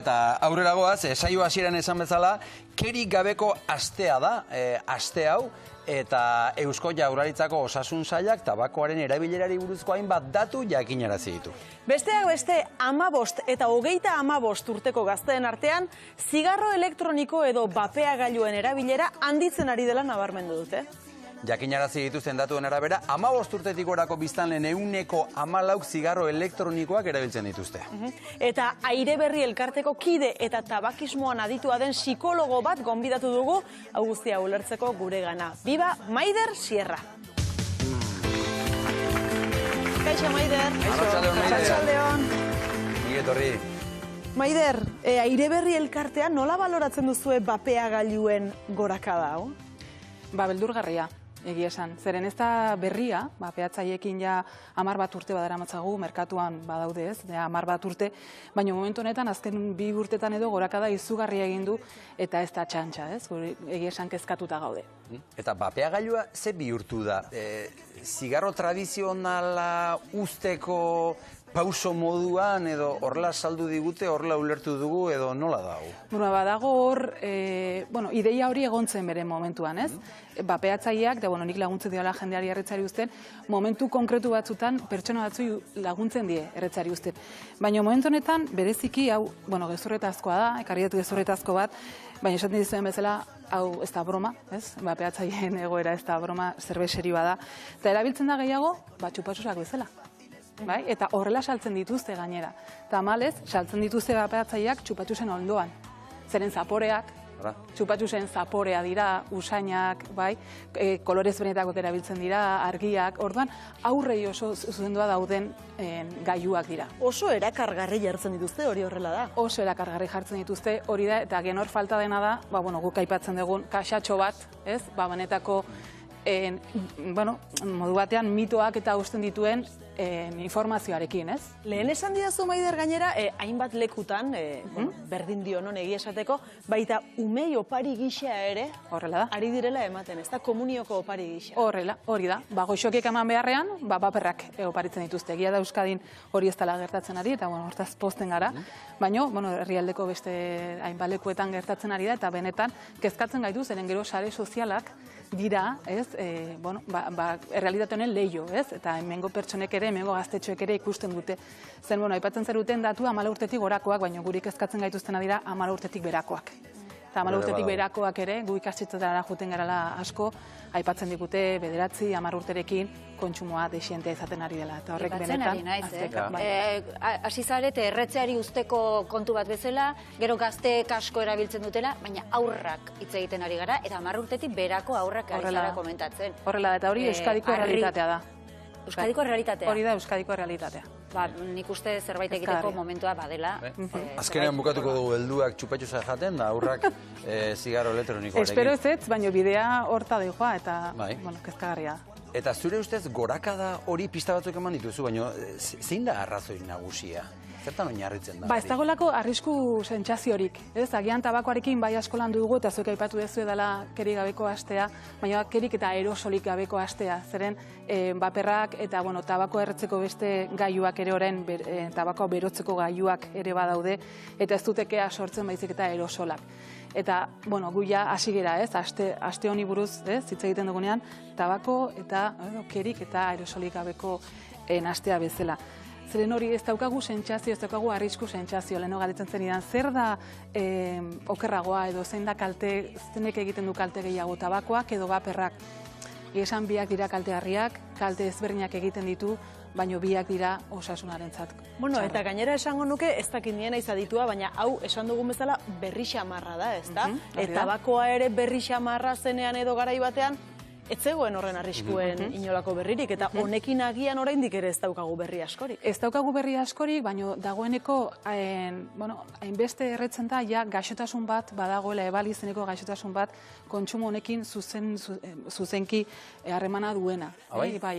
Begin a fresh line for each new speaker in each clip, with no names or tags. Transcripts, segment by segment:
Eta aurreragoaz, saio hasieran esan bezala, kerik gabeko astea da, aste hau, eta Eusko Jaurlaritzako Osasun Sailak tabakoaren erabilerari buruzko hainbat datu jakinarazi ditu.
Besteak beste, 15 eta 35 urteko gazteen artean, zigarro elektroniko edo bapeagailuen erabilera handitzen ari dela nabarmendu dute.
Jakinarazi dituzten datuen arabera, 15 urtetik gorako biztanleen 14% zigarro elektronikoak erabiltzen dituzte.
Eta Aire Berri elkarteko kide eta tabakismoan aditua den psikologo bat gonbidatu dugu, hau guztia ulertzeko guregana. Biba Maider Sierra. Kaixo, Maider.
Arratsaldeon. Etorri.
Maider, Aire Berri elkartean nola baloratzen duzue bapeagailuen gorakada hau?
Beldurgarria. Egia esan. Zeren ez da berria, peatzaiekin ja 10 bat urte badaramatzagu, merkatuan badaude ez, 10 bat urte, baina momentu honetan azken 2 urtetan edo gorakada izugarria egin du eta ez da txantxa, ez? Egia esan kezkatuta gaude.
Eta bapeagailua ze bihurtu da? Zigarro tradizionala usteko pauso moduan edo horrela saldu digute, horrela ulertu dugu edo nola dago?
Badago hor, ideia hori egontzen bere momentuan, ez? Bapeatzaileak, nik laguntzen diola jendeari erretzari uzten, momentu konkretu batzutan pertsona batzu laguntzen die erretzari uzten. Baina momentu honetan, bereziki, hau, gezurretazkoa da, ekarri dut gezurretazko bat, baina esaten dizuen bezala, hau ez da broma, ez? Bapeatzaileen egoera ez da broma, zerbait serioa da. Eta erabiltzen da gehiago, txupatxusak bezala. Eta horrela saltzen dituzte gainera. Tamalez, saltzen dituzte bapeatzaileak txupatxusen ondoan. Zeren zaporeak, txupatxusen zaporea dira, usainak, kolorez benetako erabiltzen dira, argiak, orduan aurrei oso zuzendua dauden gailuak dira.
Oso erakargarri jartzen dituzte, hori horrela da?
Oso erakargarri jartzen dituzte, hori da, eta genor falta dena da, guk aipatzen dugun kaxatxo bat, ez? Benetako, modu batean mitoak eta usten dituen informazioarekin, ez?
Lehen esan didazu, Maider, gainera, hainbat lekutan, berdin dio non egia esateko, baita umei opari gisa ere,
horrela da,
ari direla ematen, ez da komunioko opari gisa.
Horrela, hori da. Goxokiek eman beharrean, baperrak oparitzen dituzte. Egia da Euskadin hori ez dela gertatzen ari, eta hortaz pozten gara, baina, herrialdeko beste hainbat lekuetan gertatzen ari da, eta benetan, kezkatzen gaitu, zeren gero sare sozialak dira, ez, errealitate honen leio, ez, eta hemengo pertsonek ere, hemengo gaztetxoek ere ikusten dute. Zen, aipatzen zeruten datu 14 urtetik gorakoak, baina guri kezkatzen gaituztena dira 14 urtetik berakoak. Eta 14 urtetik berakoak ere, gu ikastetxetara joeten garala asko, aipatzen digute 9, 10 urterekin kontsumoa desientea izaten ari dela. Eta horrek benetan...
Hasi zarete erretzeari usteko kontu bat bezala, gero gazteek asko erabiltzen dutela, baina aurrak hitz egiten ari gara, eta 10 urtetik berako aurrak ari zara komentatzen.
Horrela da, eta hori Euskadiko realitatea da.
Euskadiko realitatea?
Hori da Euskadiko realitatea.
Nik uste zerbait egiteko momentua badela.
Azkenean bukatuko dugu helduak txupatxusa jaten, da aurrak zigarro elektronikoarekin.
Espero ez, baina bidea horta doa eta kezkagarria.
Eta zure ustez gorakada hori pista batzuk eman dituzu, baina zein da arrazoi nagusia? Zertan oinarritzen da?
Ez dagoelako arrisku sentsaziorik. Agian tabakoarekin bai asko landu dugu, eta zuek aipatu dezu edala kerik gabeko astea, baina kerik eta aerosolik gabeko astea. Zeren baperrak eta tabako erretzeko beste gailuak ere orain, tabakoa berotzeko gailuak ere badaude, eta ez dutekea sortzen baizik eta aerosolak. Eta, gu ja hasi gera, aste honi buruz, hitz egiten dugunean, tabako eta kerik eta aerosolik gabeko astea bezala. Zeren hori ez daukagu sentsazio, ez daukagu arrisku sentsazio, leheno galdetzen zenidan, zer da okerragoa edo zein da kalte, zenek egiten du kalte gehiago tabakoak edo baperrak. Esan biak dira kaltegarriak, kalte ezberdinak egiten ditu, baino biak dira osasunarentzat.
Eta gainera esango nuke, ez dakit nien aiz aditua, baina hau esan dugun bezala berri xamarra da, ez da? Eta tabakoa ere berri xamarra zenean edo garai batean, ez zegoen horren arriskuen inolako berririk, eta honekin agian oraindik ere ez daukagu berri askorik.
Ez daukagu berri askorik, baina dagoeneko, hainbeste erretzen da, ja gaixotasun bat, badagoela ebalizeneko gaixotasun bat, kontsumo honekin zuzenki harremana duena.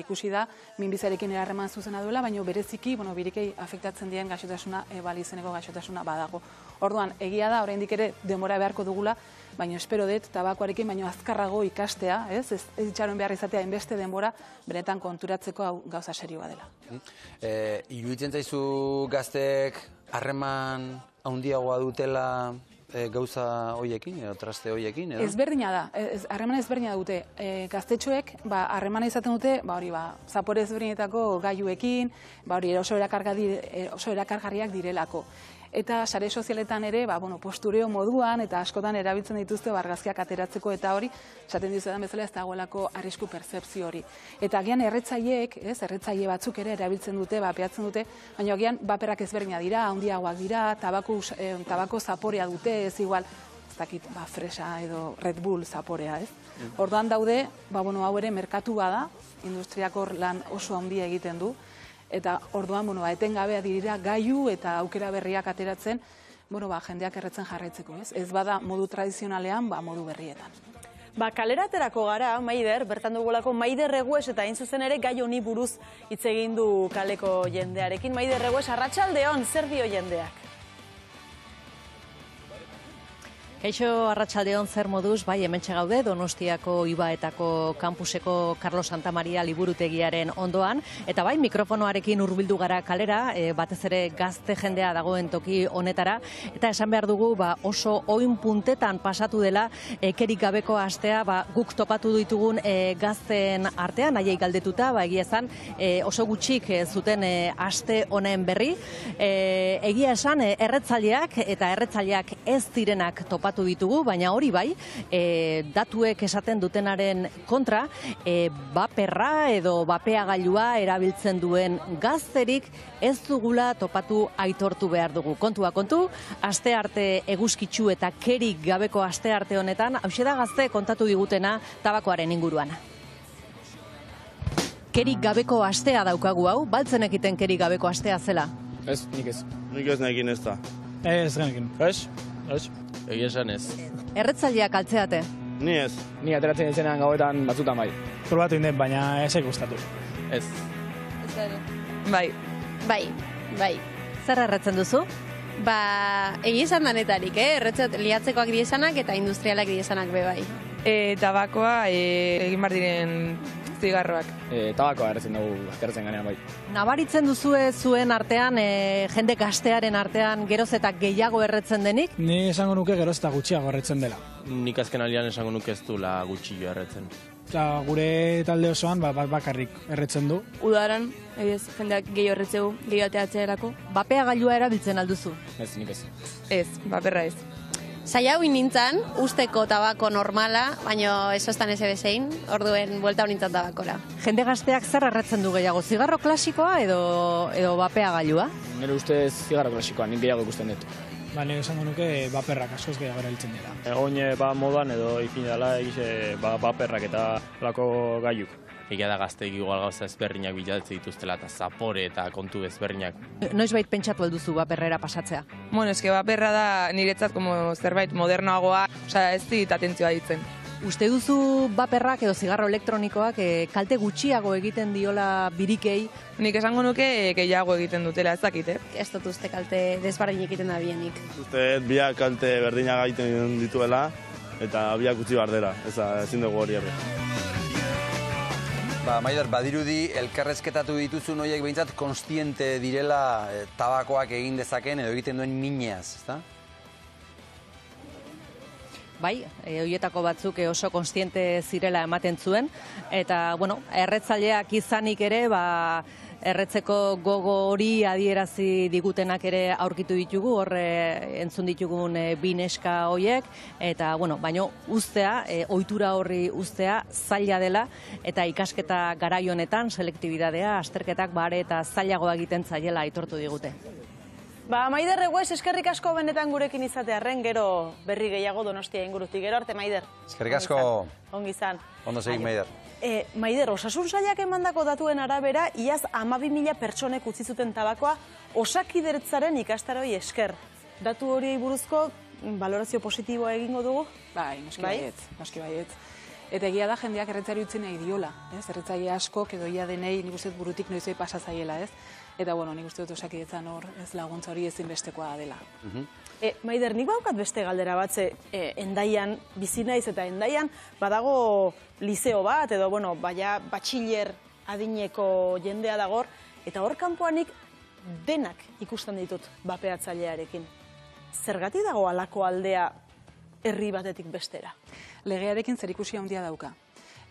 Ikusi da, minbizarekin harreman zuzena duela, baina bereziki, birikei afektatzen dien gaixotasuna, ebalizeneko gaixotasuna badago. Orduan, egia da, oraindik ere denbora beharko dugula, baina espero dut tabakoarekin baino azkarrago ikastea, ez itxaron behar izatea hainbeste denbora, benetan konturatzeko gauza serioa dela.
Iruditzen zaizu gazteek harreman handiagoa dutela gauza hoiekin, edo traste hoiekin, edo?
Ezberdina da, harremana ezberdina dute. Gaztetxoek harremana izaten dute, zapore ezberdinetako gailuekin, oso erakargarriak direlako. Eta sare sozialetan ere, postureo moduan, eta askotan erabiltzen dituzte argazkiak ateratzeko eta hori, esaten dizuetan bezala ez dagoelako arrisku pertzepzio hori. Eta agian erretzaile batzuk ere erabiltzen dute, bapeatzen dute, baina agian baperrak ezberdina dira, handiagoak dira, tabako zaporea dute, ez igual, ez dakit, fresa edo Red Bull zaporea, ez? Orduan daude, hau ere merkatua da, industriako lan oso handia egiten du, eta orduan, etengabea dira gailu eta aukera berriak ateratzen, jendeak erretzen jarraitzeko, ez? Ez bada modu tradizionalean, modu berrietan.
Kaleraterako gara, Maider, bertan dugulako Maider Regues, eta hain zuzen ere gai honi buruz hitz egin du kaleko jendearekin. Maider Regues, arratsaldeon, zer dio jendeak?
Kaixo, arratsaldeon, zer moduz, hementxe gaude, Donostiako Ibaetako kampuseko Carlos Santamaria liburutegiaren ondoan, eta mikrofonoarekin hurbildu gara kalera, batez ere gazte jendea dagoen toki honetara, eta esan behar dugu oso oin puntetan pasatu dela kerik gabeko astea, guk topatu ditugun gazten artean, haiei galdetuta, egia esan, oso gutxik zuten aste honen berri, egia esan, erretzaileak eta erretzaileak ez direnak topatu ditugu, baina hori datuek esaten dutenaren kontra, baperra edo bapeagailua erabiltzen duen gazterik ez dugula topatu aitortu behar dugu. Kontua kontu, astearte eguzkitsu eta kerik gabeko astearte honetan, hauxe da gazte kontatu digutena tabakoaren inguruan. Kerik gabeko astea daukagu hau, baltzen ekiten kerik gabeko astea zela?
Ez, nik ez.
Nik ez nekin ez da.
Ez genekin.
Ez? Ez? Egia esan ez.
Erretzaileak altzeate?
Ni ez.
Ni ateratzen ditzenean gauetan batzutan bai.
Probatu indek, baina ez gustatu.
Ez.
Bai.
Zer erretzen duzu?
Egia esan danetarik, liatzekoak diezanak eta industrialak diezanak be bai.
Tabakoa egin bar diren zigarroak.
Tabakoa erretzen dugu ateratzen ganean bai.
Nabaritzen duzue zuen artean, jende gaztearen artean geroz eta gehiago erretzen denik?
Ni esango nuke geroz eta gutxiago erretzen dela.
Nik azken alian esango nuke ez dula gutxillo erretzen.
Eta gure talde osoan bakarrik erretzen du.
Udaran, jendeak gehiago erretzegu, gehiago ateatzeerako.
Bapeagailua erabiltzen alduzu?
Ez, nik ez.
Ez, baperra ez.
Saia hau nintzen, usteko tabako normala, baina esostan ez ebezein, orduen buelta honintzen tabakora.
Jende gazteak zer erretzen du gehiago? Zigarro klasikoa edo bapeagailua?
Nire ustez zigarro klasikoa, nik gehiago ikusten dut.
Nire esango nuke baperrak askoz gehiago erabiltzen dira.
Egoin modan edo ikin dela egize baperrak eta lako gailuk.
Egia da gazteik igual gauza ezberdinak bilatzen dituztela eta zapore eta kontu ezberdinak.
Noizbait pentsatu alduzu baperrera pasatzea?
Eske baperra da niretzat zerbait modernoagoa, ez dit atentzioa ditzen.
Uste duzu baperrak edo zigarro elektronikoak kalte gutxiago egiten diola birikei?
Nik esango nuke gehiago egiten dutela, ez dakit,
Ez dut uste kalte desbardin egiten da bienik.
Uste biak kalte berdinak egiten dituela eta biak utzi bardera, ezin dugu hori erre.
Maider, badirudi elkarrezketatu dituzun horiek behintzat konstiente direla tabakoak egin dezaken edo egiten duen mineaz, ezta?
Bai, horietako batzuk oso konstiente zirela ematen zuen, eta, erretzaileak izanik ere, erretzeko gogo hori adierazi digutenak ere aurkitu ditugu, entzun ditugun bi neska horiek, eta, baina ustea, ohitura horri ustea zaila dela, eta ikasketa garai honetan, selektibidadea, azterketak bare eta zailagoa egiten zaiela aitortu digute.
Maider Regues, eskerrik asko benetan gurekin izatearren, gero berri gehiago Donostia ingurutik. Gero arte, Maider.
Eskerrik asko.
Ongi izan.
Ondo segin, Maider.
Maider, osasun sailak emandako datuen arabera, iaz 12.000 pertsonek utzi zuten tabakoa Osakidetzaren ikastaroi esker. Datu hori buruzko valorazio positiboa egingo dugu?
Bai, noski baietz. Eta egia da jendeak erretzari utzi nahi diola, erretzaile askok edo ia denei nik uste burutik noizei pasa zaiela, Eta, nik uste dut Osakidetzan hor ez laguntza hori ezinbestekoa dela.
Maider, nik baukat beste galdera batze, Hendaian bizi naiz eta Hendaian badago liceo bat, edo, batxiller adineko jendea dagor, eta hor kanpoanik denak ikusten ditut bapeatzailearekin. zergatik dago halako aldea herri batetik bestera?
Legearekin zerikusi handia dauka.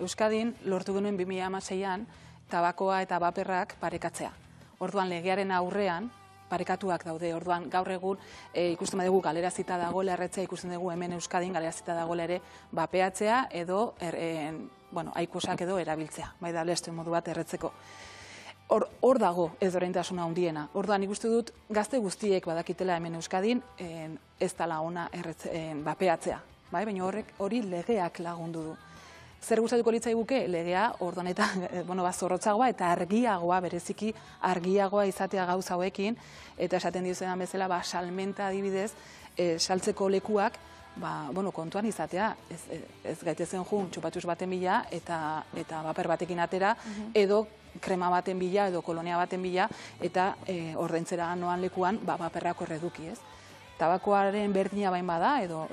Euskadin lortu genuen 2016an tabakoa eta baperrak parekatzea. Orduan legearen aurrean parekatuak daude. Orduan gaur egun ikusten badugu galerazita dagoela erretzea, ikusten dugu hemen Euskadin galerazita dagoela ere bapeatzea edo aikosak edo erabiltzea. Bai da lestu modu bat erretzeko. Hor dago ez oraintasuna handiena. Orduan ikuste dut gazte guztiek badakitela hemen Euskadin ez dela ona bapeatzea. Bai, baina hori legeak lagundu du. Zer gustatuko litzaiguke legea orduan eta zorrotzagoa eta argiagoa, bereziki argiagoa izatea gauza hauekin, eta esaten dizuetan bezala salmenta adibidez, saltzeko lekuak kontuan izatea, ez gaitezen jun txupatuz baten bila eta baper batekin atera, edo krema baten bila edo kolonia baten bila, eta ordaintzera noan lekuan baperrak horreduki, ez? Tabakoaren berdina bain bada, edo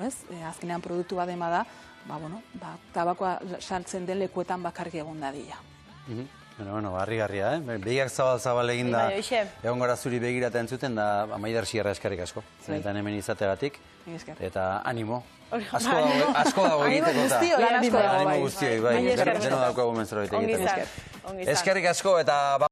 azkenean produktu baden bada, tabakoa saltzen den lekuetan bakarri egon dadila.
Harrigarria, begiak zabal egin da, egon gara zuri begirata entzuten, da Maider Sierra eskerrik asko, zenetan hemen izategatik, eta animo. Asko dago egiteko eta animo guztioi, bai, deno daukagu mentzera egiteko.
Ongi izan.
Eskerrik asko eta